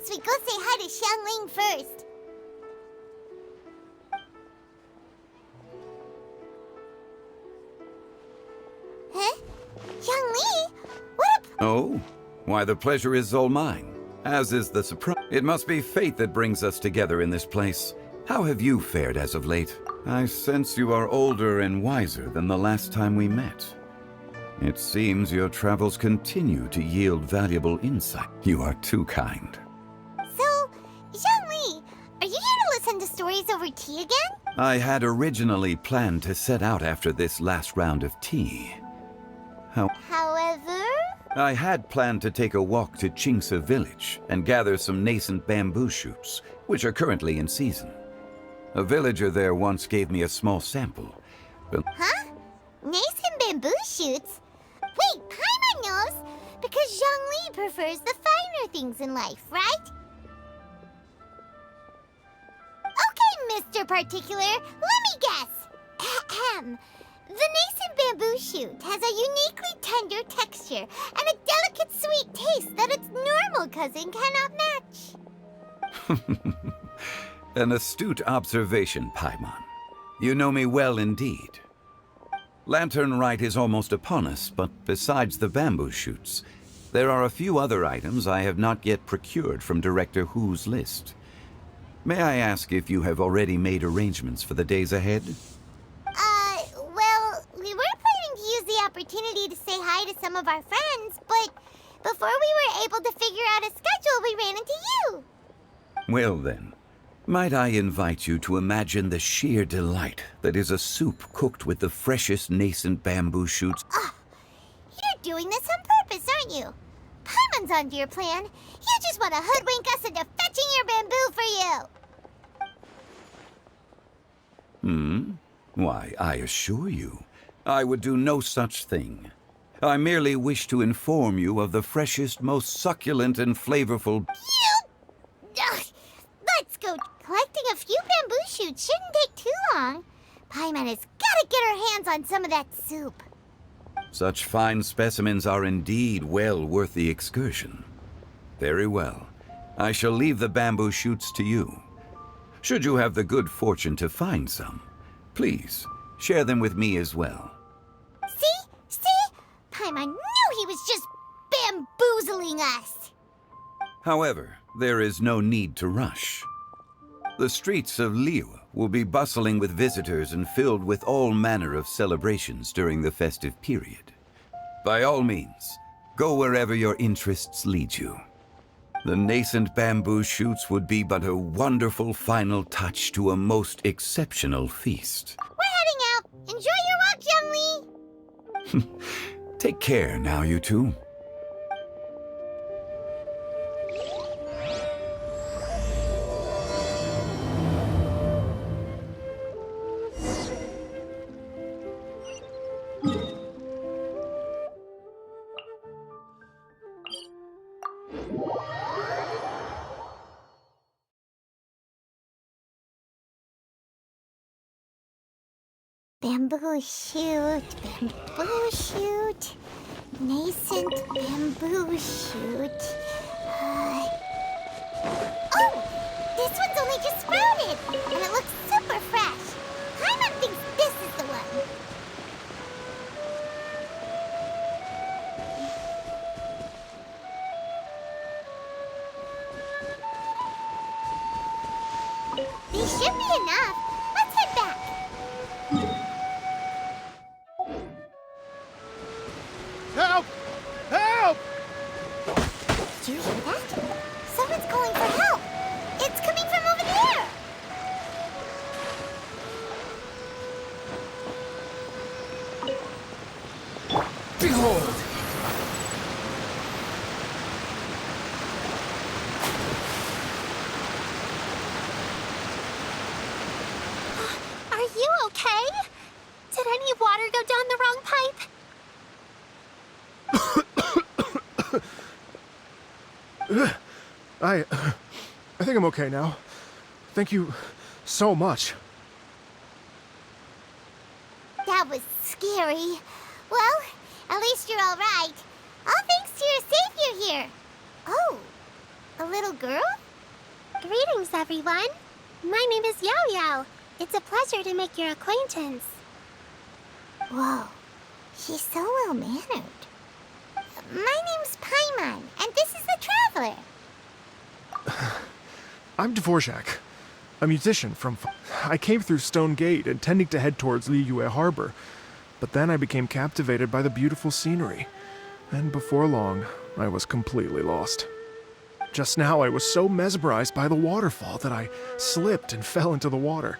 suppose we go say hi to Xiangling first. Huh? Xiangli? What up? Oh? Why, the pleasure is all mine, as is the surprise. It must be fate that brings us together in this place. How have you fared as of late? I sense you are older and wiser than the last time we met. It seems your travels continue to yield valuable insight. You are too kind. So, Xiangli, are you here to listen to stories over tea again? I had originally planned to set out after this last round of tea. However... I had planned to take a walk to Qingce village and gather some nascent bamboo shoots, which are currently in season. A villager there once gave me a small sample, but... Huh? Nascent bamboo shoots? Wait, Paimon knows! Because Zhongli prefers the finer things in life, right? Okay, Mr. Particular, let me guess. Ahem. The nascent bamboo shoot has a uniquely tender texture and a delicate sweet taste that its normal cousin cannot match. An astute observation, Paimon. You know me well indeed. Lantern Rite is almost upon us, but besides the bamboo shoots, there are a few other items I have not yet procured from Director Hu's list. May I ask if you have already made arrangements for the days ahead? Well, we were planning to use the opportunity to say hi to some of our friends, but before we were able to figure out a schedule, we ran into you. Well then, might I invite you to imagine the sheer delight that is a soup cooked with the freshest nascent bamboo shoots? You're doing this on purpose, aren't you? Paimon's onto your plan. You just want to hoodwink us into fetching your bamboo for you. Why, I assure you, I would do no such thing. I merely wish to inform you of the freshest, most succulent and flavorful... Let's go. Collecting a few bamboo shoots shouldn't take too long. Paimon has got to get her hands on some of that soup. Such fine specimens are indeed well worth the excursion. Very well. I shall leave the bamboo shoots to you. Should you have the good fortune to find some, please share them with me as well. See? Paimon knew he was just bamboozling us. However, there is no need to rush. The streets of Liyue will be bustling with visitors and filled with all manner of celebrations during the festive period. By all means, go wherever your interests lead you. The nascent bamboo shoots would be but a wonderful final touch to a most exceptional feast. We're heading out. Enjoy your walk, Youngli. Take care now, you two. Bamboo shoot, nascent bamboo shoot. Oh, this one's only just sprouted, and it looks super fresh. Paimon thinks this is the one. These should be enough. Let's head back. Help! Help! Did you hear that? Someone's calling for help. It's coming from over there. Behold! Are you okay? Did any water go down the wrong pipe? I think I'm okay now. Thank you so much. That was scary. Well, at least you're all right. All thanks to your savior here. Oh, a little girl? Greetings, everyone. My name is Yao Yao. It's a pleasure to make your acquaintance. Whoa, she's so well-mannered. My name's Paimon, and this is the Traveler. I'm Dvorak, a musician from... I came through Stone Gate, intending to head towards Liyue Harbor, but then I became captivated by the beautiful scenery, and before long, I was completely lost. Just now, I was so mesmerized by the waterfall that I slipped and fell into the water.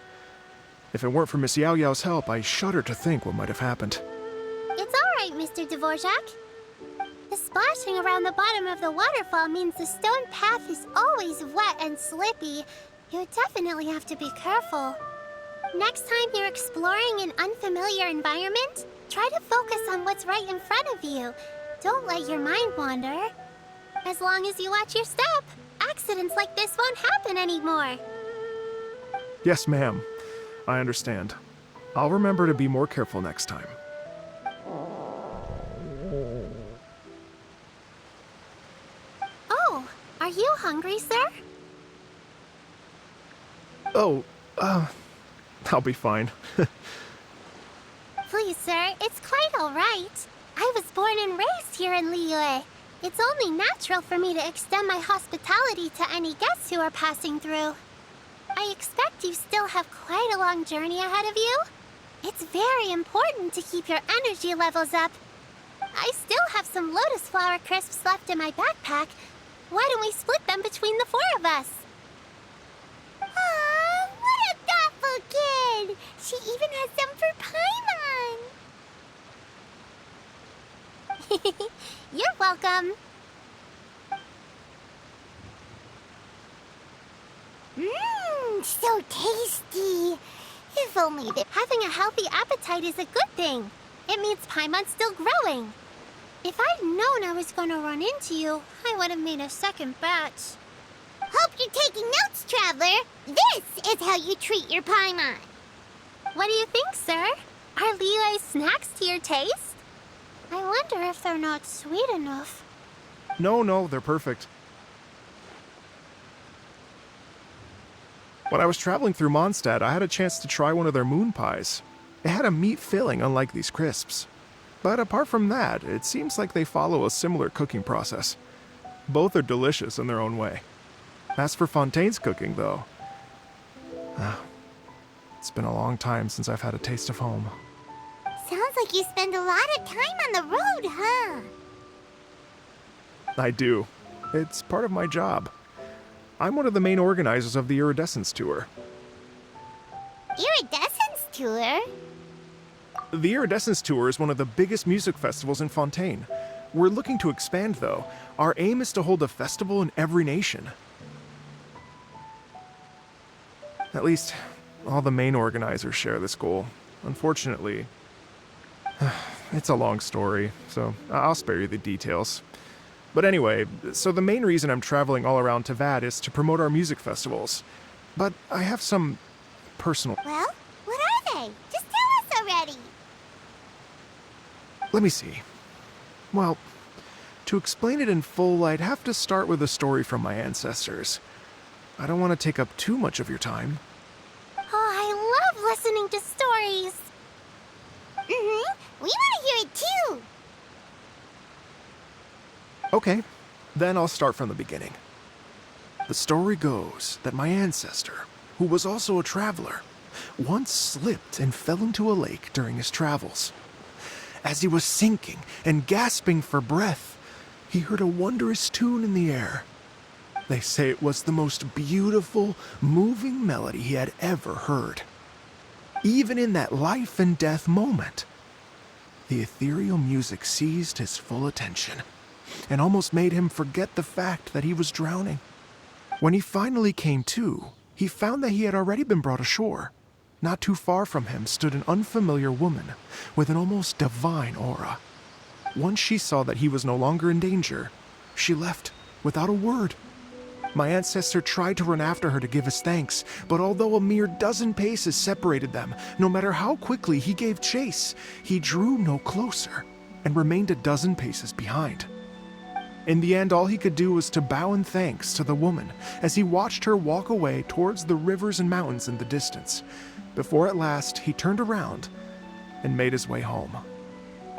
If it weren't for Miss Yao Yao's help, I shudder to think what might have happened. It's all right, Mr. Dvorak. The splashing around the bottom of the waterfall means the stone path is always wet and slippy. You definitely have to be careful. Next time you're exploring an unfamiliar environment, try to focus on what's right in front of you. Don't let your mind wander. As long as you watch your step, accidents like this won't happen anymore. Yes, ma'am. I understand. I'll remember to be more careful next time. Oh, are you hungry, sir? Oh, I'll be fine. Please, sir, it's quite all right. I was born and raised here in Liyue. It's only natural for me to extend my hospitality to any guests who are passing through. I expect you still have quite a long journey ahead of you. It's very important to keep your energy levels up. I still have some lotus flower crisps left in my backpack. Why don't we split them between the 4 of us? Aw, what a thoughtful kid! She even has some for Paimon! You're welcome. Mmm, so tasty! If only the... Having a healthy appetite is a good thing. It means Paimon's still growing. If I'd known I was gonna run into you, I would have made a second batch. Hope you're taking notes, Traveler! This is how you treat your Paimon! What do you think, sir? Are Liyue snacks to your taste? I wonder if they're not sweet enough. No, they're perfect. When I was traveling through Mondstadt, I had a chance to try one of their moon pies. It had a meat filling, unlike these crisps. But apart from that, it seems like they follow a similar cooking process. Both are delicious in their own way. As for Fontaine's cooking, though, it's been a long time since I've had a taste of home. Sounds like you spend a lot of time on the road, huh? I do. It's part of my job. I'm one of the main organizers of the Iridescence Tour. Iridescence Tour? The Iridescence Tour is one of the biggest music festivals in Fontaine. We're looking to expand, though. Our aim is to hold a festival in every nation. At least, all the main organizers share this goal. Unfortunately, it's a long story, so I'll spare you the details. But anyway, so the main reason I'm traveling all around Tavad is to promote our music festivals. But I have some personal... Well, what are they? Just tell us already! Let me see. Well, to explain it in full, I'd have to start with a story from my ancestors. I don't want to take up too much of your time. Oh, I love listening to stories. We want to hear it too! Okay, then I'll start from the beginning. The story goes that my ancestor, who was also a traveler, once slipped and fell into a lake during his travels. As he was sinking and gasping for breath, he heard a wondrous tune in the air. They say it was the most beautiful, moving melody he had ever heard. Even in that life and death moment, the ethereal music seized his full attention and almost made him forget the fact that he was drowning. When he finally came to, he found that he had already been brought ashore. Not too far from him stood an unfamiliar woman with an almost divine aura. Once she saw that he was no longer in danger, she left without a word. My ancestor tried to run after her to give his thanks, but although a mere dozen paces separated them, no matter how quickly he gave chase, he drew no closer and remained a dozen paces behind. In the end, all he could do was to bow in thanks to the woman as he watched her walk away towards the rivers and mountains in the distance, before at last he turned around and made his way home.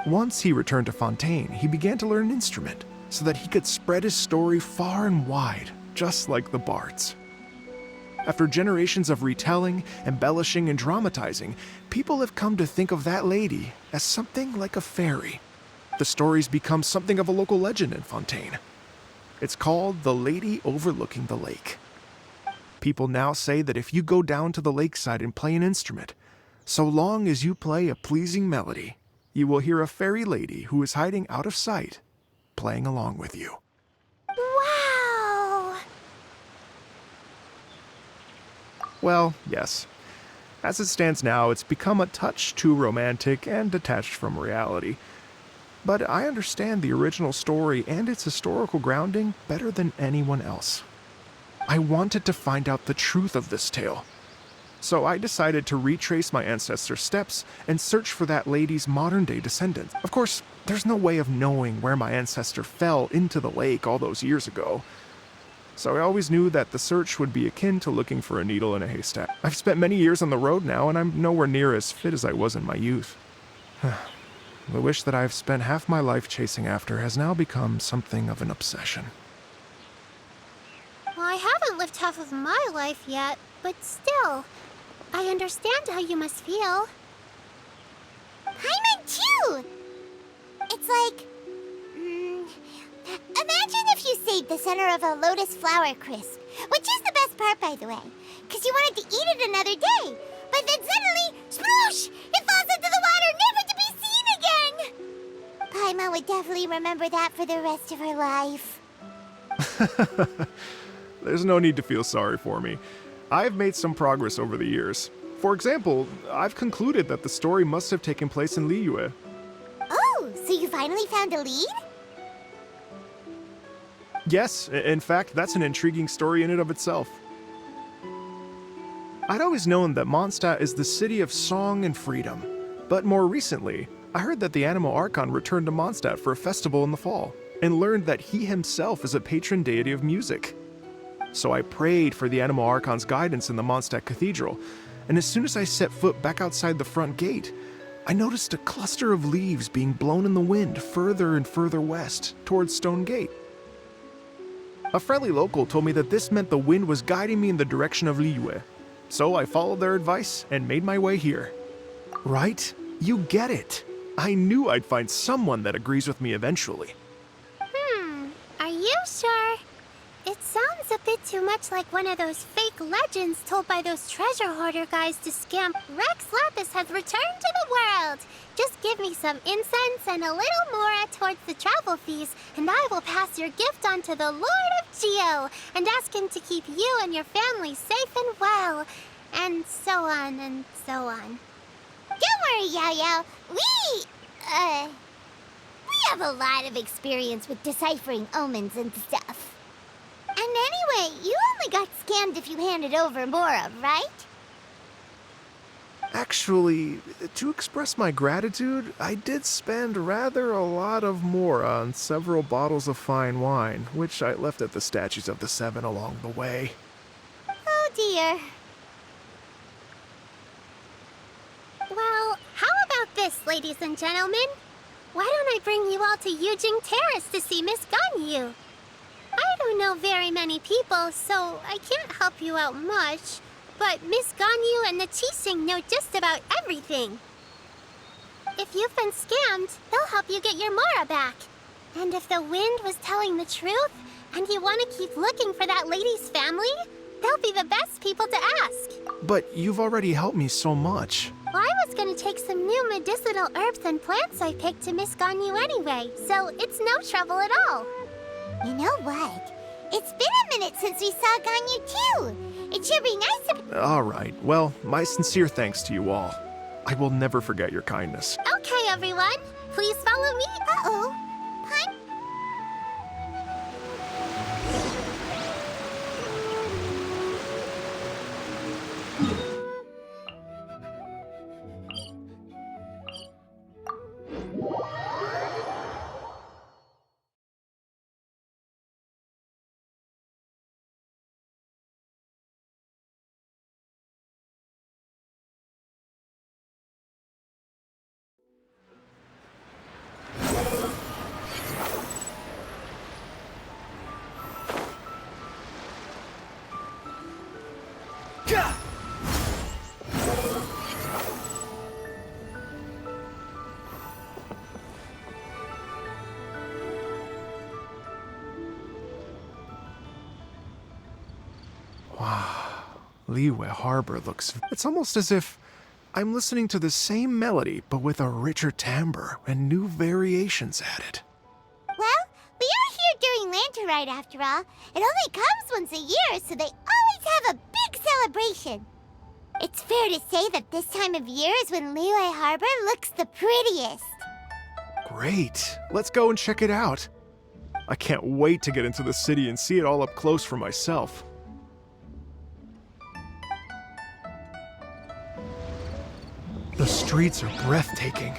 Once he returned to Fontaine, he began to learn an instrument so that he could spread his story far and wide, just like the bards. After generations of retelling, embellishing, and dramatizing, people have come to think of that lady as something like a fairy. The story's become something of a local legend in Fontaine. It's called The Lady Overlooking the Lake. People now say that if you go down to the lakeside and play an instrument, so long as you play a pleasing melody, you will hear a fairy lady who is hiding out of sight, playing along with you. Wow! Well, yes. As it stands now, it's become a touch too romantic and detached from reality. But I understand the original story and its historical grounding better than anyone else. I wanted to find out the truth of this tale. So I decided to retrace my ancestors' steps and search for that lady's modern-day descendants. Of course, there's no way of knowing where my ancestor fell into the lake all those years ago. So I always knew that the search would be akin to looking for a needle in a haystack. I've spent many years on the road now, and I'm nowhere near as fit as I was in my youth. The wish that I've spent half my life chasing after has now become something of an obsession. Well, I haven't lived half of my life yet, but still, I understand how you must feel. Paimon too! It's like... imagine if you saved the center of a lotus flower crisp, which is the best part, by the way, because you wanted to eat it another day. But then suddenly, sploosh! It falls into the water, never to be seen again! Paimon would definitely remember that for the rest of her life. There's no need to feel sorry for me. I've made some progress over the years. For example, I've concluded that the story must have taken place in Liyue. Oh, so you finally found a lead? Yes, in fact, that's an intriguing story in and of itself. I'd always known that Mondstadt is the city of song and freedom, but more recently, I heard that the Anemo Archon returned to Mondstadt for a festival in the fall, and learned that he himself is a patron deity of music. So I prayed for the Anemo Archon's guidance in the Mondstadt Cathedral, and as soon as I set foot back outside the front gate, I noticed a cluster of leaves being blown in the wind further and further west, towards Stone Gate. A friendly local told me that this meant the wind was guiding me in the direction of Liyue, so I followed their advice and made my way here. Right? You get it. I knew I'd find someone that agrees with me eventually. Are you sure? It sounds a bit too much like one of those fake legends told by those treasure hoarder guys to scam Rex Lapis has returned to the world. Just give me some incense and a little more towards the travel fees, and I will pass your gift on to the Lord of Geo and ask him to keep you and your family safe and well, and so on and so on. Don't worry, Yao Yao. We have a lot of experience with deciphering omens and stuff. And anyway, you only got scammed if you handed over Mora, right? Actually, to express my gratitude, I did spend rather a lot of more on several bottles of fine wine, which I left at the Statues of the Seven along the way. Oh dear. Well, how about this, ladies and gentlemen? Why don't I bring you all to Yujing Terrace to see Miss Ganyu? I don't know very many people, so I can't help you out much. But Miss Ganyu and the Chising know just about everything. If you've been scammed, they'll help you get your Mora back. And if the wind was telling the truth, and you want to keep looking for that lady's family, they'll be the best people to ask. But you've already helped me so much. Well, I was gonna take some new medicinal herbs and plants I picked to Miss Ganyu anyway, so it's no trouble at all. You know what? It's been a minute since we saw Ganyu too. It should be nice to... All right, well, my sincere thanks to you all. I will never forget your kindness. Okay, everyone, please follow me. Uh-oh. Liyue Harbor looks... It's almost as if I'm listening to the same melody, but with a richer timbre and new variations added. Well, we are here during Lantern Rite after all. It only comes once a year, so they always have a big celebration. It's fair to say that this time of year is when Liyue Harbor looks the prettiest. Great. Let's go and check it out. I can't wait to get into the city and see it all up close for myself. The streets are breathtaking.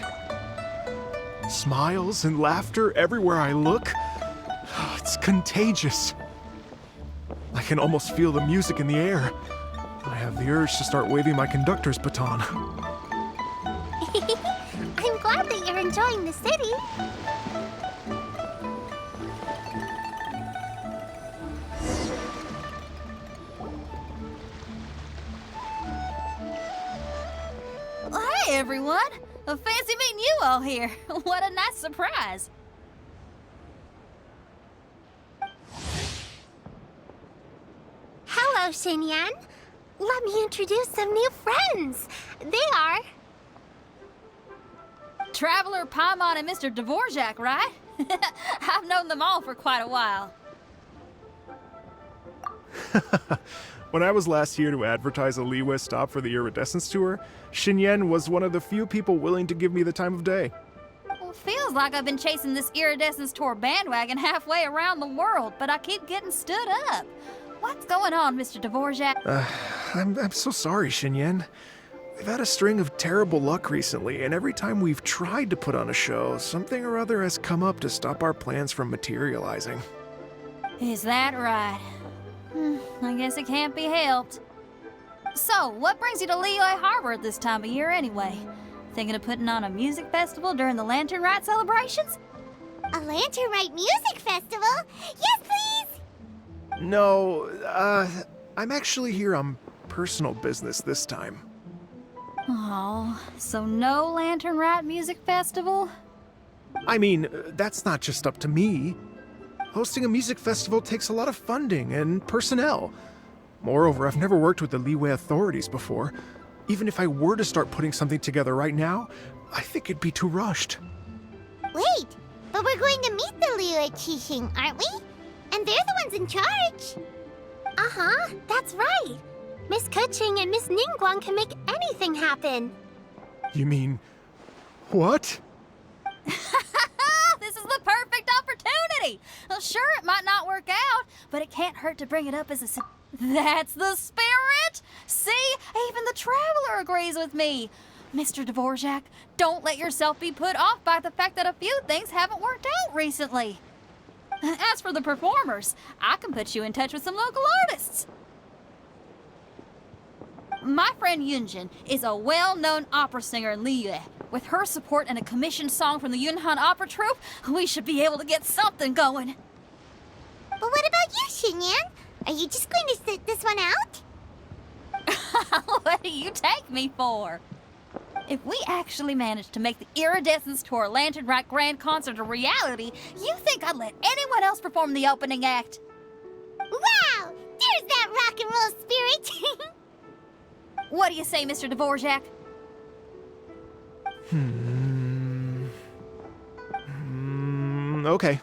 Smiles and laughter everywhere I look. It's contagious. I can almost feel the music in the air. I have the urge to start waving my conductor's baton. I'm glad that you're enjoying the city. Hey everyone! Fancy meeting you all here. What a nice surprise. Hello, Xinyan. Let me introduce some new friends. They are... Traveler, Paimon, and Mr. Dvorak, right? I've known them all for quite a while. When I was last here to advertise a Liyue stop for the Iridescence Tour, Xinyan was one of the few people willing to give me the time of day. Well, feels like I've been chasing this Iridescence Tour bandwagon halfway around the world, but I keep getting stood up. What's going on, Mr. Dvorak? I'm so sorry, Xinyan. We've had a string of terrible luck recently, and every time we've tried to put on a show, something or other has come up to stop our plans from materializing. Is that right? I guess it can't be helped. So, what brings you to Liyue Harbor at this time of year anyway? Thinking of putting on a music festival during the Lantern Rite celebrations? A Lantern Rite music festival? Yes, please! No, I'm actually here on personal business this time. Oh, so no Lantern Rite music festival? I mean, that's not just up to me. Hosting a music festival takes a lot of funding and personnel. Moreover, I've never worked with the Liyue authorities before. Even if I were to start putting something together right now, I think it'd be too rushed. Wait, but we're going to meet the Liyue Qixing, aren't we? And they're the ones in charge. Uh-huh, that's right. Miss Kuching and Miss Ningguang can make anything happen. You mean... what? This is the perfect opportunity! Well, sure, it might not work out, but it can't hurt to bring it up as a... That's the spirit! See? Even the Traveler agrees with me. Mr. Dvorak, don't let yourself be put off by the fact that a few things haven't worked out recently. As for the performers, I can put you in touch with some local artists. My friend Yunjin is a well-known opera singer in Liyue. With her support and a commissioned song from the Yunhan Opera Troupe, we should be able to get something going. But what about you, Xinyan? Are you just going to sit this one out? What do you take me for? If we actually manage to make the Iridescence Tour Lantern Rite Grand Concert a reality, you think I'd let anyone else perform the opening act? Wow! There's that rock and roll spirit! What do you say, Mr. Dvorak? Okay.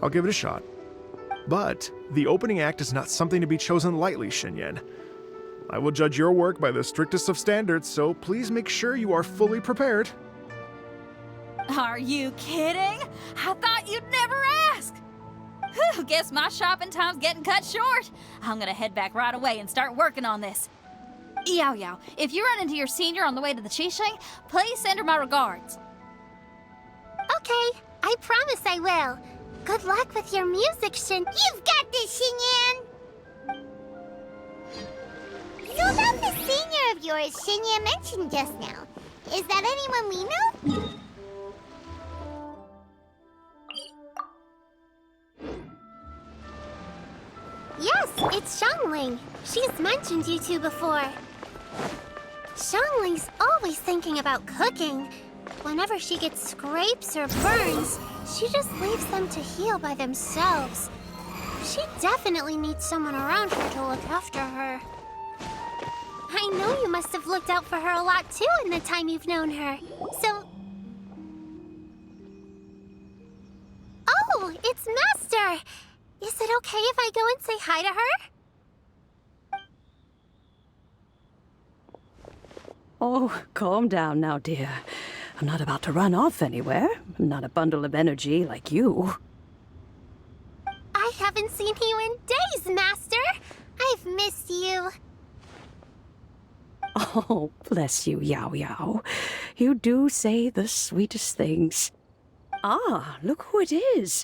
I'll give it a shot. But the opening act is not something to be chosen lightly, Xinyan. I will judge your work by the strictest of standards, so please make sure you are fully prepared. Are you kidding? I thought you'd never ask. Whew, guess my shopping time's getting cut short. I'm gonna head back right away and start working on this. Yao Yao, if you run into your senior on the way to the Qixing, please send her my regards. Okay, I promise I will. Good luck with your music, You've got this, Xinyan! So about the senior of yours Xinyan mentioned just now, is that anyone we know? Yes, it's Xiangling. She's mentioned you two before. Xiangling's always thinking about cooking. Whenever she gets scrapes or burns, she just leaves them to heal by themselves. She definitely needs someone around her to look after her. I know you must have looked out for her a lot too in the time you've known her. So... Oh, it's Master! Is it okay if I go and say hi to her? Oh, calm down now, dear. I'm not about to run off anywhere. I'm not a bundle of energy like you. I haven't seen you in days, Master! I've missed you. Oh, bless you, Yao Yao. You do say the sweetest things. Ah, look who it is.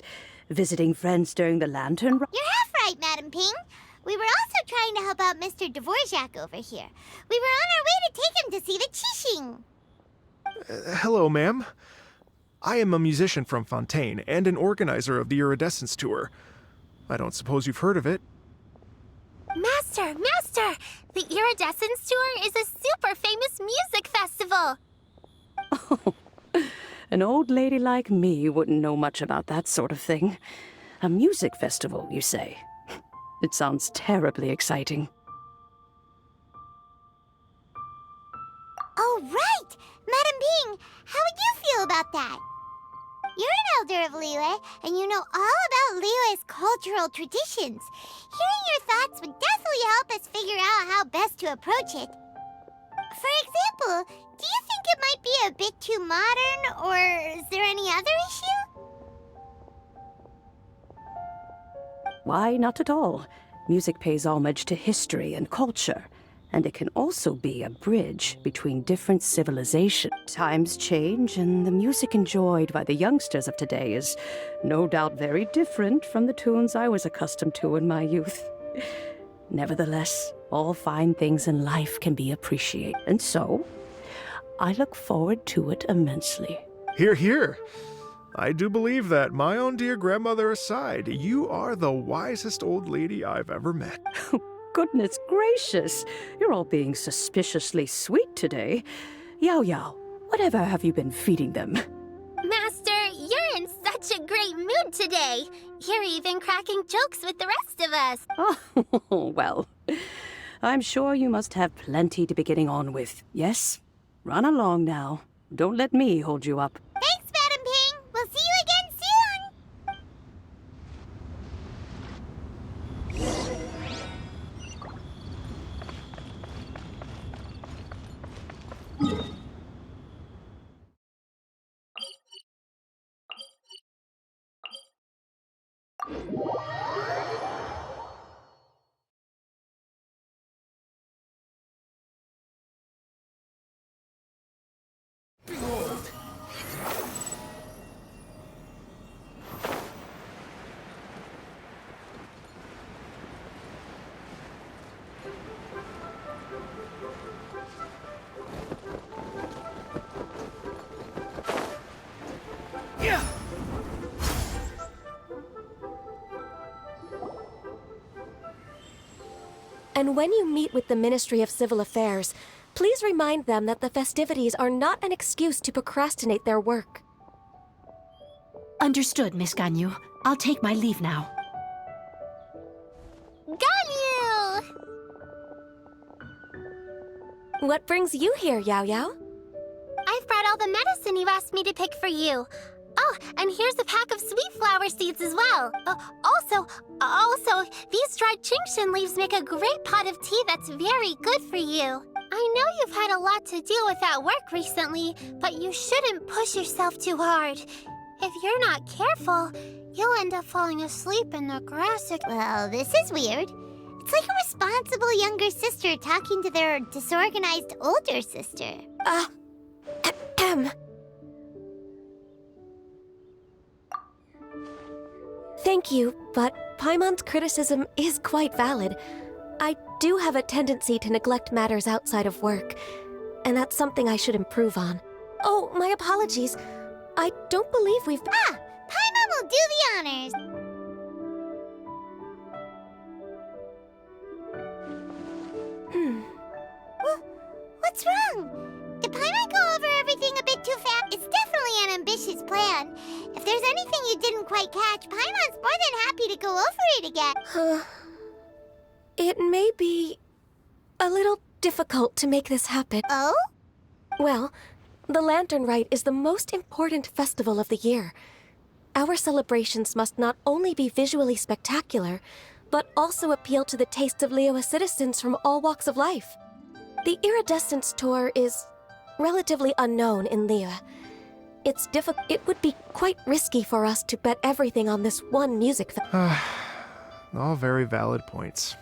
Visiting friends during the lantern... You're half right, Madam Ping. We were also trying to help out Mr. Dvorak over here. We were on our way to take him to see the Qixing. Hello, ma'am. I am a musician from Fontaine and an organizer of the Iridescence Tour. I don't suppose you've heard of it. Master! Master! The Iridescence Tour is a super famous music festival! Oh, an old lady like me wouldn't know much about that sort of thing. A music festival, you say? It sounds terribly exciting. Oh, right! Madam Ping, how would you feel about that? You're an elder of Liyue, and you know all about Liyue's cultural traditions. Hearing your thoughts would definitely help us figure out how best to approach it. For example, do you think it might be a bit too modern, or is there any other issue? Why, not at all. Music pays homage to history and culture, and it can also be a bridge between different civilizations. Times change, and the music enjoyed by the youngsters of today is no doubt very different from the tunes I was accustomed to in my youth. Nevertheless, all fine things in life can be appreciated, and so I look forward to it immensely. Hear, hear. I do believe that, my own dear grandmother aside, you are the wisest old lady I've ever met. Goodness gracious, you're all being suspiciously sweet today. Yao Yao, whatever have you been feeding them? Master, you're in such a great mood today. You're even cracking jokes with the rest of us. Oh, well, I'm sure you must have plenty to be getting on with, yes? Run along now. Don't let me hold you up. Thanks, Madam Ping. We'll see you again soon. And when you meet with the Ministry of Civil Affairs, please remind them that the festivities are not an excuse to procrastinate their work. Understood, Miss Ganyu. I'll take my leave now. Ganyu! What brings you here, Yao Yao? I've brought all the medicine you asked me to pick for you. Oh, and here's a pack of sweet flower seeds as well. Also, these dried Genshin leaves make a great pot of tea that's very good for you. I know you've had a lot to deal with at work recently, but you shouldn't push yourself too hard. If you're not careful, you'll end up falling asleep in the grass. Well, this is weird. It's like a responsible younger sister talking to their disorganized older sister. Thank you, but Paimon's criticism is quite valid. I do have a tendency to neglect matters outside of work, and that's something I should improve on. Oh, my apologies. I don't believe we've... Paimon will do the honors. What's wrong? Did Paimon go over everything a bit too fast? It's definitely an ambitious plan. If there's anything you didn't quite catch, Paimon's more than happy to go over it again. It may be a little difficult to make this happen. Oh? Well, the Lantern Rite is the most important festival of the year. Our celebrations must not only be visually spectacular, but also appeal to the tastes of Liyue citizens from all walks of life. The Iridescence Tour is relatively unknown in Liyue. It would be quite risky for us to bet everything on this one music All very valid points.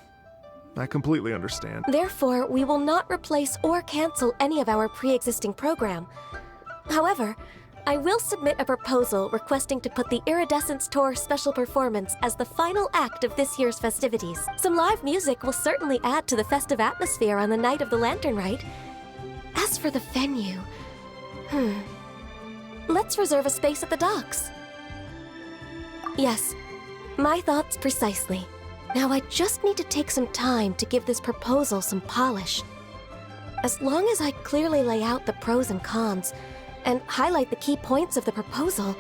I completely understand. Therefore, we will not replace or cancel any of our pre-existing program. However, I will submit a proposal requesting to put the Iridescence Tour special performance as the final act of this year's festivities. Some live music will certainly add to the festive atmosphere on the night of the Lantern Rite. As for the venue, let's reserve a space at the docks. Yes, my thoughts precisely. Now I just need to take some time to give this proposal some polish. As long as I clearly lay out the pros and cons, and highlight the key points of the proposal,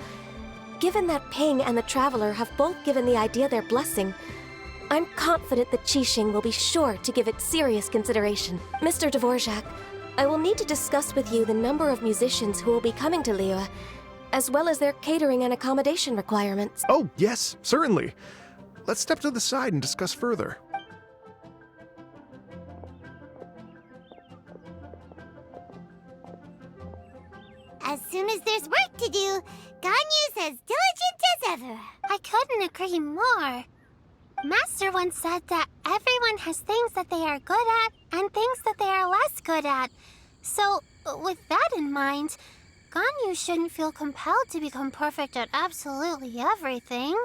given that Ping and the Traveler have both given the idea their blessing, I'm confident that Qixing will be sure to give it serious consideration. Mr. Dvorak, I will need to discuss with you the number of musicians who will be coming to Liyue, as well as their catering and accommodation requirements. Oh, yes, certainly. Let's step to the side and discuss further. As soon as there's work to do, Ganyu's as diligent as ever. I couldn't agree more. Master once said that everyone has things that they are good at and things that they are less good at. So, with that in mind, Ganyu shouldn't feel compelled to become perfect at absolutely everything.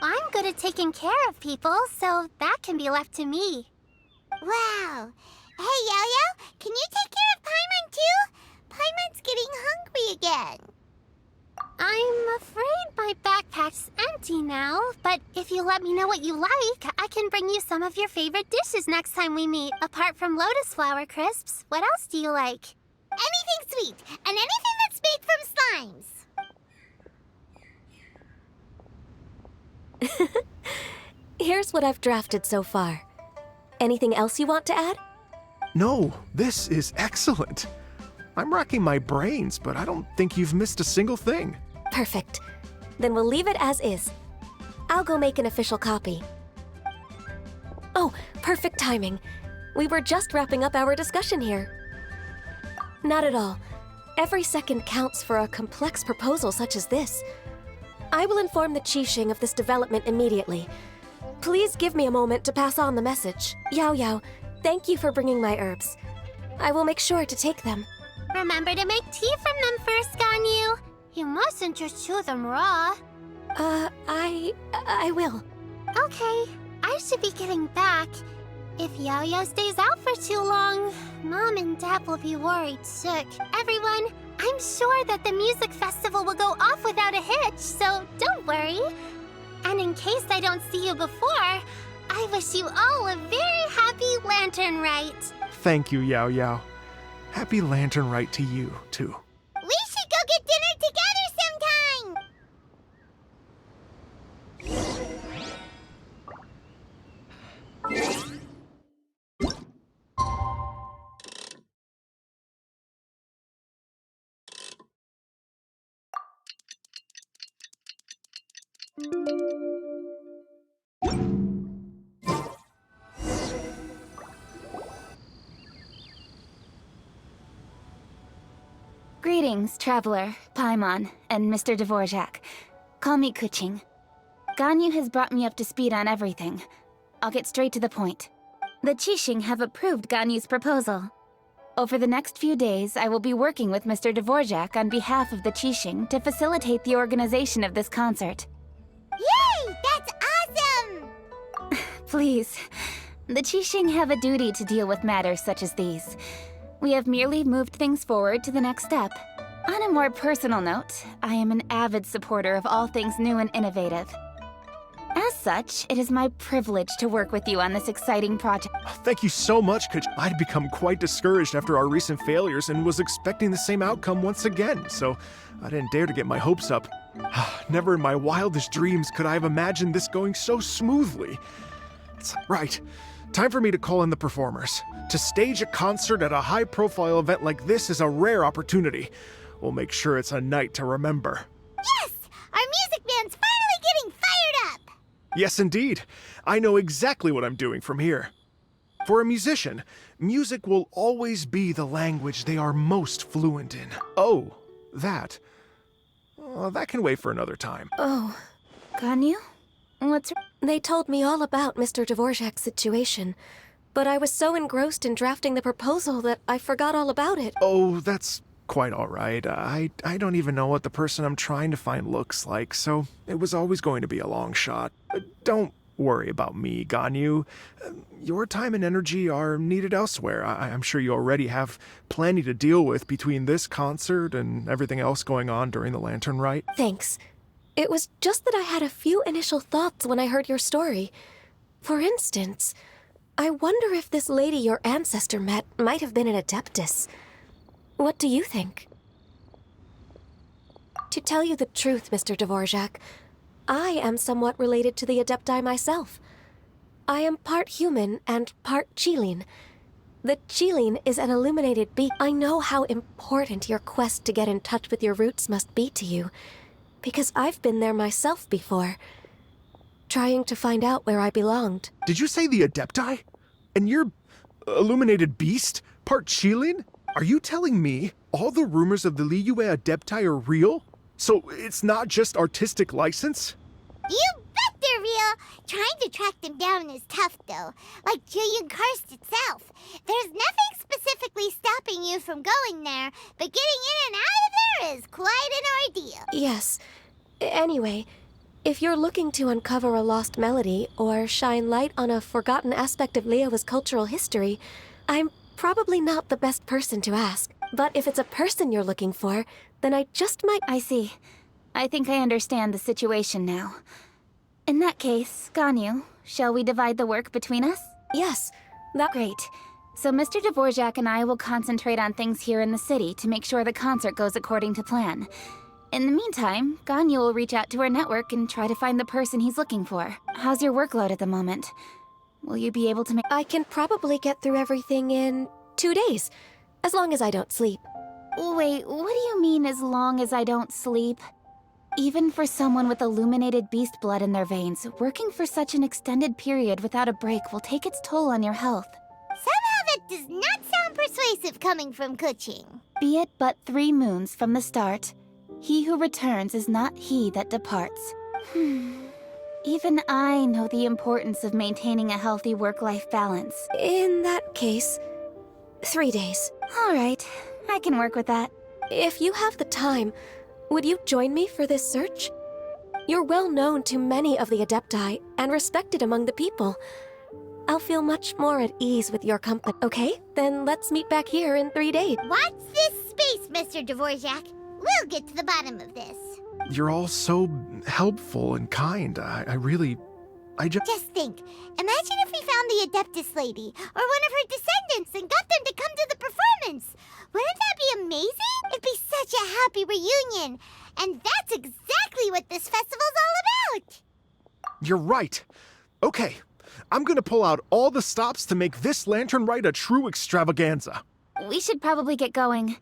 I'm good at taking care of people, so that can be left to me. Wow. Hey, Yo-Yo, can you take care of Paimon too? Paimon's getting hungry again. I'm afraid my backpack's empty now, but if you let me know what you like, I can bring you some of your favorite dishes next time we meet. Apart from lotus flower crisps, what else do you like? Anything sweet, and anything that's made from slimes. Here's what I've drafted so far. Anything else you want to add? No, this is excellent. I'm racking my brains, but I don't think you've missed a single thing. Perfect. Then we'll leave it as is. I'll go make an official copy. Oh, perfect timing. We were just wrapping up our discussion here. Not at all. Every second counts for a complex proposal such as this. I will inform the Qixing of this development immediately. Please give me a moment to pass on the message. Yao Yao, thank you for bringing my herbs. I will make sure to take them. Remember to make tea from them first, Ganyu. You mustn't just chew them raw. I will. Okay, I should be getting back. If Yo-Yo stays out for too long, Mom and Dad will be worried sick. Everyone, I'm sure that the music festival will go off without a hitch, so don't worry. And in case I don't see you before, I wish you all a very happy Lantern Rite. Thank you, Yao Yao. Happy Lantern Rite to you, too. We should go get dinner together sometime! Greetings, Traveler, Paimon, and Mr. Dvorak. Call me Kuching. Ganyu has brought me up to speed on everything. I'll get straight to the point. The Qixing have approved Ganyu's proposal. Over the next few days, I will be working with Mr. Dvorak on behalf of the Qixing to facilitate the organization of this concert. Yay! That's awesome! Please, the Qixing have a duty to deal with matters such as these. We have merely moved things forward to the next step. On a more personal note, I am an avid supporter of all things new and innovative. As such, it is my privilege to work with you on this exciting project. Thank you so much, I'd become quite discouraged after our recent failures and was expecting the same outcome once again, so I didn't dare to get my hopes up. Never in my wildest dreams could I have imagined this going so smoothly. Right. Time for me to call in the performers. To stage a concert at a high-profile event like this is a rare opportunity. We'll make sure it's a night to remember. Yes! Our music band's finally getting fired up! Yes, indeed. I know exactly what I'm doing from here. For a musician, music will always be the language they are most fluent in. Oh, that. That can wait for another time. Oh, Ganyu? What's... they told me all about Mr. Dvorak's situation, but I was so engrossed in drafting the proposal that I forgot all about it. Oh, that's quite all right. I don't even know what the person I'm trying to find looks like, so it was always going to be a long shot. Don't worry about me, Ganyu. Your time and energy are needed elsewhere. I'm sure you already have plenty to deal with between this concert and everything else going on during the Lantern Rite. Thanks. It was just that I had a few initial thoughts when I heard your story. For instance, I wonder if this lady your ancestor met might have been an Adeptus. What do you think? To tell you the truth, Mr. Dvorak, I am somewhat related to the Adepti myself. I am part human and part Qilin. The Qilin is an illuminated beast. I know how important your quest to get in touch with your roots must be to you, because I've been there myself before, trying to find out where I belonged. Did you say the Adepti? And you're illuminated beast? Part Qilin? Are you telling me all the rumors of the Liyue Adepti are real? So it's not just artistic license? You bet they're real! Trying to track them down is tough, though. Like Julian Karst itself. There's nothing specifically stopping you from going there, but getting in and out of there is quite an ordeal. Yes. Anyway, if you're looking to uncover a lost melody or shine light on a forgotten aspect of Liyue's cultural history, I'm probably not the best person to ask. But if it's a person you're looking for, then I just might... I see. I think I understand the situation now. In that case, Ganyu, shall we divide the work between us? Yes, that... Great. So Mr. Dvorak and I will concentrate on things here in the city to make sure the concert goes according to plan. In the meantime, Ganyu will reach out to our network and try to find the person he's looking for. How's your workload at the moment? Will you be able to make... I can probably get through everything in 2 days, as long as I don't sleep. Wait, what do you mean as long as I don't sleep? Even for someone with illuminated beast blood in their veins, working for such an extended period without a break will take its toll on your health. Somehow that does not sound persuasive coming from Kuching. Be it but 3 moons from the start, he who returns is not he that departs. Even I know the importance of maintaining a healthy work-life balance. In that case, 3 days. All right, I can work with that. If you have the time, would you join me for this search? You're well known to many of the Adepti and respected among the people. I'll feel much more at ease with your company. Okay, then let's meet back here in 3 days. Watch this space, Mr. Dvorak. We'll get to the bottom of this. You're all so helpful and kind. I Just think, imagine if we found the Adeptus lady, or one of her descendants, and got them to come to the performance. Wouldn't that be amazing? It'd be such a happy reunion. And that's exactly what this festival's all about. You're right. Okay, I'm gonna pull out all the stops to make this Lantern Rite a true extravaganza. We should probably get going.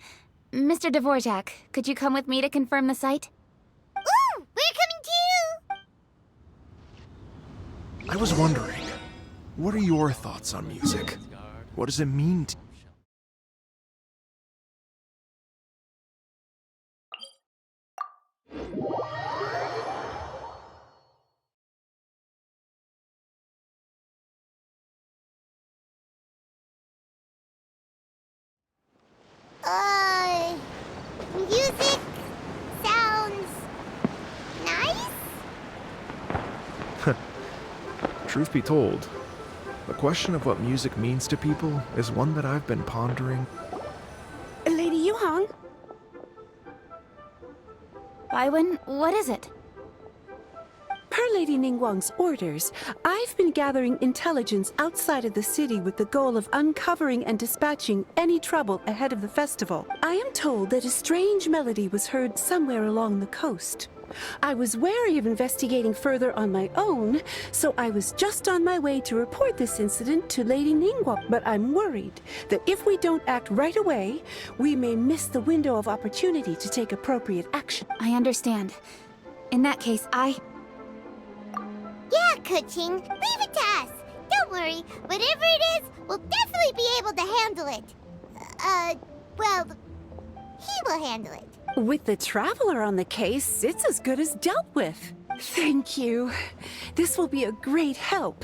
Mr. Dvorak, could you come with me to confirm the site? Ooh, we're coming too! I was wondering, what are your thoughts on music? What does it mean to Music sounds nice? Truth be told, the question of what music means to people is one that I've been pondering. Lady Yuhang? Baiwen, what is it? Per Lady Ningguang's orders, I've been gathering intelligence outside of the city with the goal of uncovering and dispatching any trouble ahead of the festival. I am told that a strange melody was heard somewhere along the coast. I was wary of investigating further on my own, so I was just on my way to report this incident to Lady Ningguang. But I'm worried that if we don't act right away, we may miss the window of opportunity to take appropriate action. I understand. In that case, Yeah, Kuching, leave it to us. Don't worry, whatever it is, we'll definitely be able to handle it. Well, he will handle it. With the Traveler on the case, it's as good as dealt with. Thank you. This will be a great help.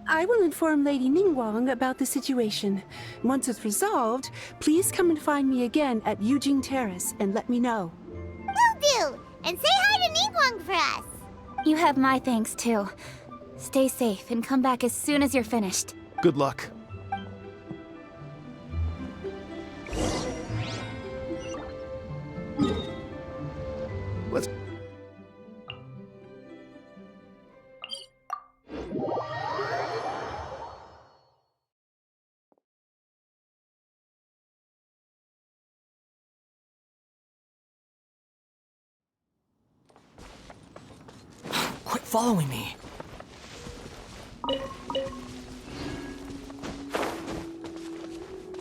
I will inform Lady Ningguang about the situation. Once it's resolved, please come and find me again at Yujing Terrace and let me know. Will do! And say hi to Ningguang for us! you have my thanks too. Stay safe and come back as soon as you're finished. Good luck. Let's... Quit following me.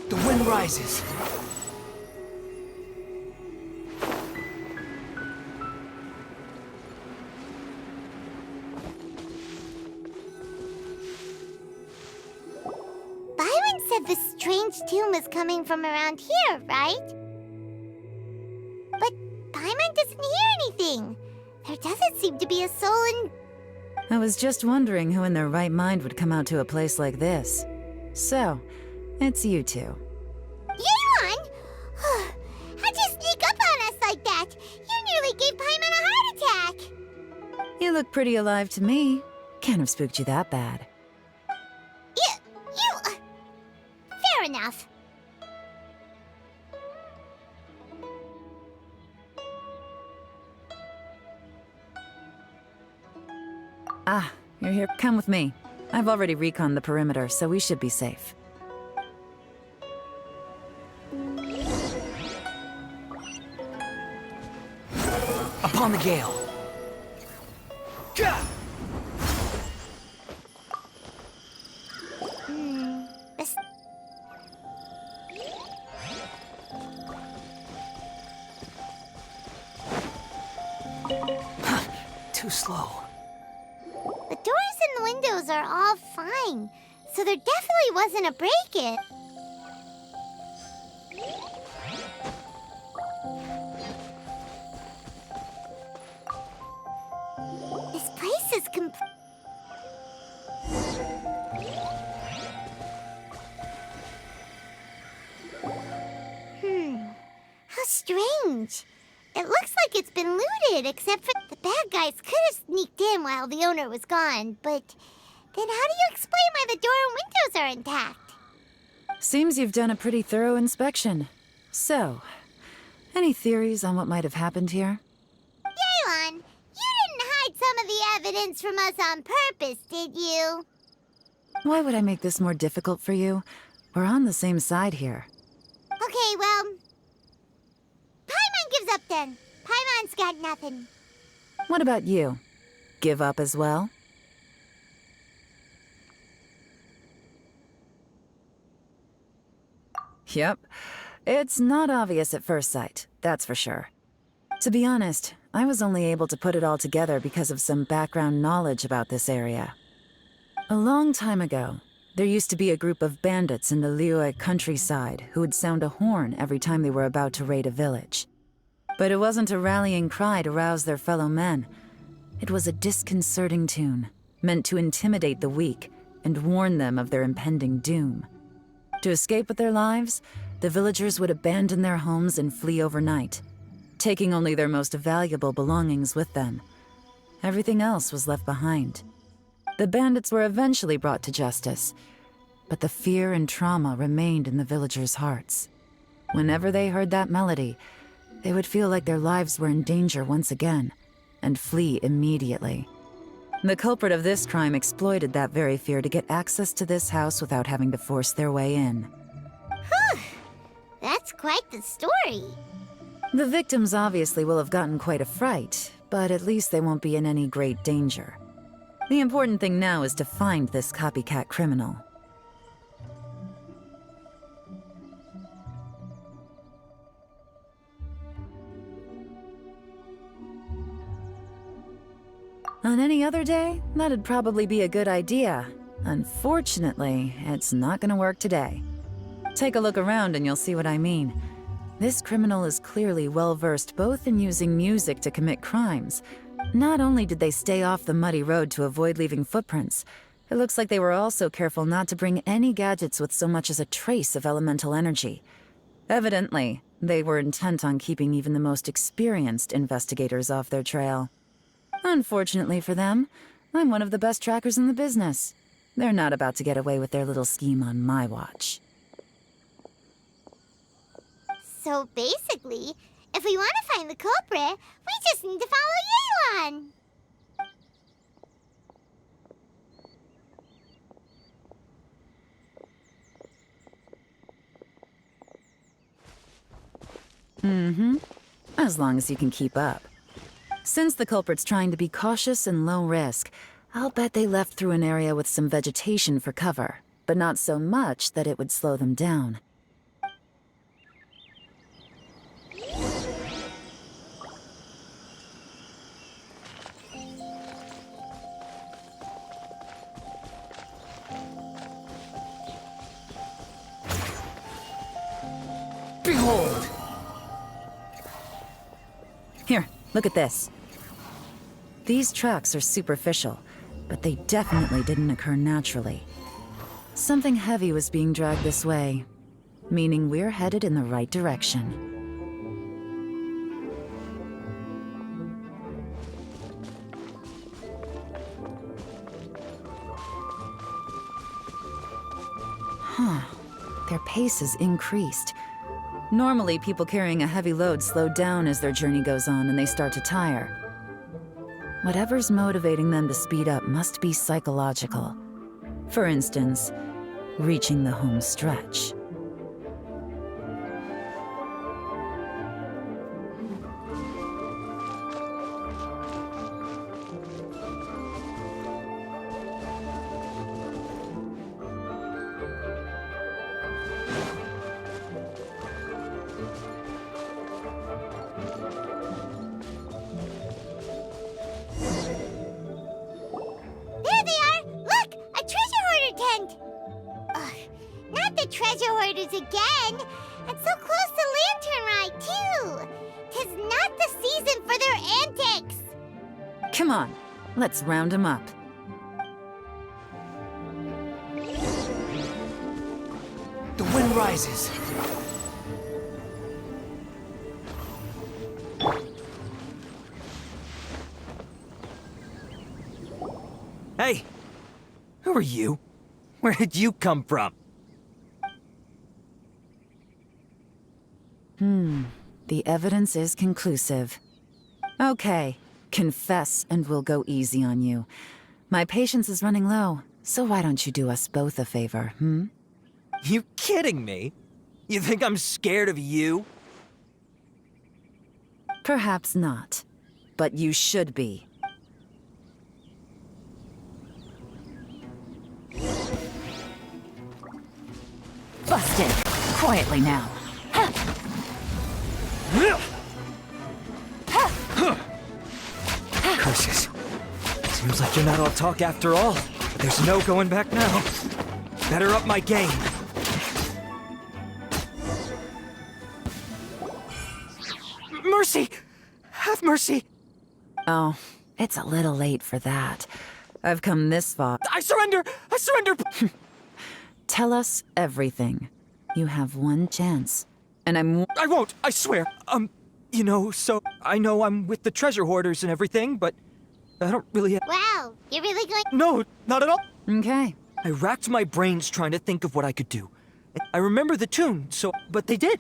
The wind rises. Byron said the strange tune was coming from around here, right? But Paimon doesn't hear anything. There doesn't seem to be a soul in... I was just wondering who in their right mind would come out to a place like this. So, it's you two. Yeon! How'd you sneak up on us like that? You nearly gave Paimon a heart attack! You look pretty alive to me. Can't have spooked you that bad. Fair enough. Ah, you're here. Come with me. I've already reconned the perimeter, so we should be safe. Upon the gale. Gah! This... Too slow. The doors and the windows are all fine, so there definitely wasn't a break-in. This place is how strange. It looks like it's been looted, except for the bad guys could have sneaked in while the owner was gone, but then how do you explain why the door and windows are intact? Seems you've done a pretty thorough inspection. So, any theories on what might have happened here? Yeon, you didn't hide some of the evidence from us on purpose, did you? Why would I make this more difficult for you? We're on the same side here. Okay, well... Paimon gives up then. Paimon's got nothing. What about you? Give up as well? Yep. It's not obvious at first sight, that's for sure. To be honest, I was only able to put it all together because of some background knowledge about this area. A long time ago, there used to be a group of bandits in the Liyue countryside who would sound a horn every time they were about to raid a village. But it wasn't a rallying cry to rouse their fellow men. It was a disconcerting tune, meant to intimidate the weak and warn them of their impending doom. To escape with their lives, the villagers would abandon their homes and flee overnight, taking only their most valuable belongings with them. Everything else was left behind. The bandits were eventually brought to justice, but the fear and trauma remained in the villagers' hearts. Whenever they heard that melody, they would feel like their lives were in danger once again, and flee immediately. The culprit of this crime exploited that very fear to get access to this house without having to force their way in. That's quite the story. The victims obviously will have gotten quite a fright, but at least they won't be in any great danger. The important thing now is to find this copycat criminal. On any other day, that'd probably be a good idea. Unfortunately, it's not gonna work today. Take a look around and you'll see what I mean. This criminal is clearly well-versed both in using music to commit crimes. Not only did they stay off the muddy road to avoid leaving footprints, it looks like they were also careful not to bring any gadgets with so much as a trace of elemental energy. Evidently, they were intent on keeping even the most experienced investigators off their trail. Unfortunately for them, I'm one of the best trackers in the business. They're not about to get away with their little scheme on my watch. So basically, if we want to find the culprit, we just need to follow Yelan. As long as you can keep up. Since the culprit's trying to be cautious and low risk, I'll bet they left through an area with some vegetation for cover, but not so much that it would slow them down. Behold! Here, look at this. These tracks are superficial, but they definitely didn't occur naturally. Something heavy was being dragged this way, meaning we're headed in the right direction. Their pace is increased. Normally, people carrying a heavy load slow down as their journey goes on and they start to tire. Whatever's motivating them to speed up must be psychological. For instance, reaching the home stretch. There they are! Look! A treasure hoarder tent! Ugh, not the treasure hoarders again! And so close to Lantern Ride, too! 'Tis not the season for their antics! Come on, let's round them up. The wind rises. Hey! Who are you? Where did you come from? The evidence is conclusive. Okay, confess and we'll go easy on you. My patience is running low, so why don't you do us both a favor, You kidding me? You think I'm scared of you? Perhaps not, but you should be. Busted! Quietly now. Curses. Seems like you're not all talk after all. But there's no going back now. Better up my game. Mercy! Have mercy! Oh, it's a little late for that. I've come this far. I surrender! I surrender! Tell us everything. You have one chance. And I won't, I swear. You know, so I know I'm with the treasure hoarders and everything, but I don't really have... Wow, you're really going... No, not at all. Okay. I racked my brains trying to think of what I could do. I remember the tune, so... But they did.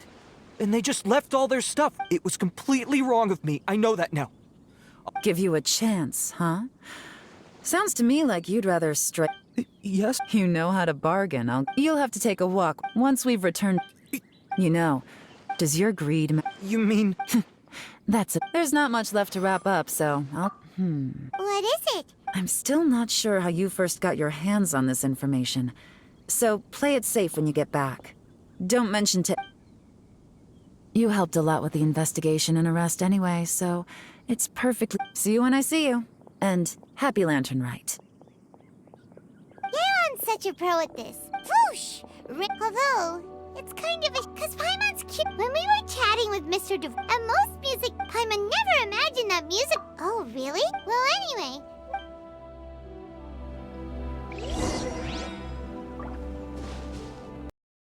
And they just left all their stuff. It was completely wrong of me. I know that now. Give you a chance, huh? Sounds to me like you'd rather strike. Yes? You know how to bargain. You'll have to take a walk once we've returned. You know, does your greed... You mean... That's it. There's not much left to wrap up, so I'll... What is it? I'm still not sure how you first got your hands on this information. So play it safe when you get back. Don't mention to... You helped a lot with the investigation and arrest anyway, so it's perfectly... See you when I see you. And happy Lantern Rite. Leon's such a pro at this. Whoosh! Although, it's kind of a... Because Paimon's cute. When we were chatting with Mr. And most music, Paimon never imagined that music... Oh, really? Well, anyway,